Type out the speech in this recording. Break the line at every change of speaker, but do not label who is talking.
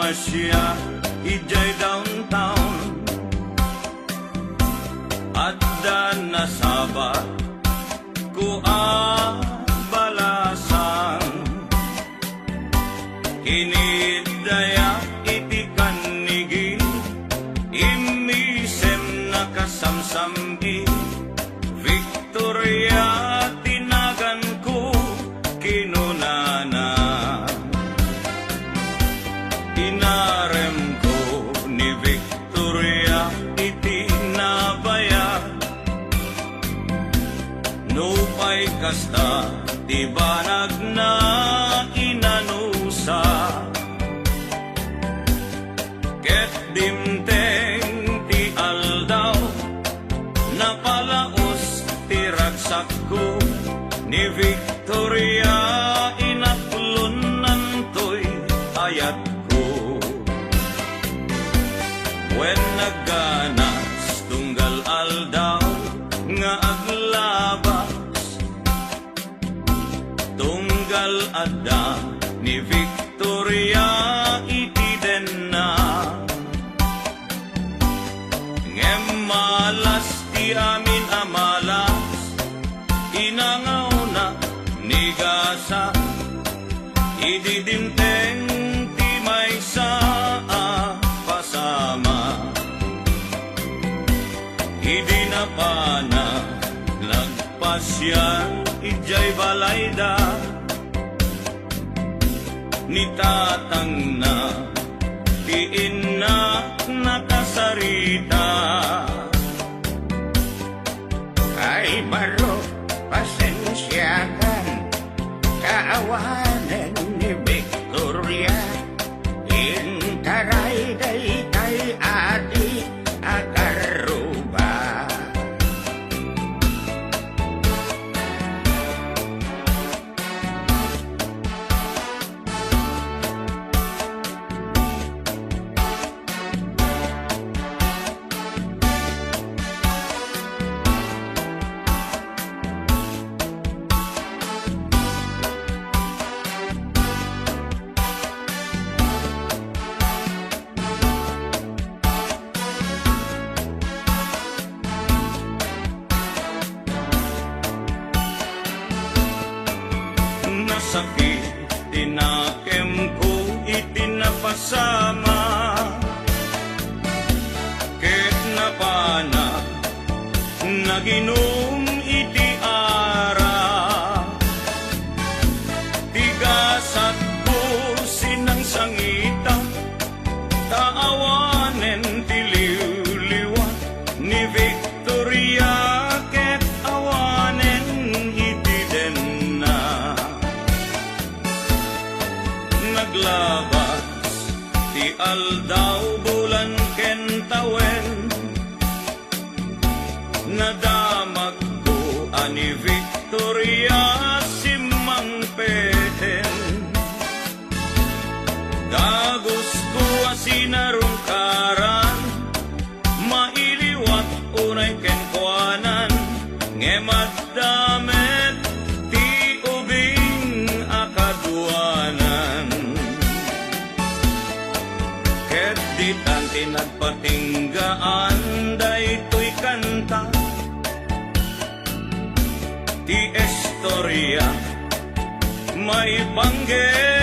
Nagpasya ijay downtown at nasabat ko balasan kinidaya iti kanigi imisem nakasamsamgi Victoria tinagan ko kinunana inarem ko ni Victoria iti nabaya nupay kasta di banag na inanusa ket dimteng ti aldaw napalaos ti ragsak ko ni Victoria inaklon nantoy ayat when nagganas tunggal aldaw nga aglabas tunggal adda ni Victoria iti denna ngem malas ti amin amalas inangaw na ni gasa ididimteng ti maysa Idi na pana nagpasya ijay balayda ni tatang na tiin na nakasarita
ay baro pasensyakan kaawanan ni Victoria intaray day kay adi akaruba
sakit tinakem ko itinapasama ket napana naginom iti ara tigasat ko sinang sangita taawanen ti liwliwan ni Victoria ket awanen iti denna naglabas ti aldaw bulan kentawen nadamag ko ani Victoria simang peten dagos ko asinarungkaran mailiwat unay kenkwanan ngemaddamet ti ubing akaduanan ket ditan tinagpatinggaan daytoy kanta ti istorya may banggit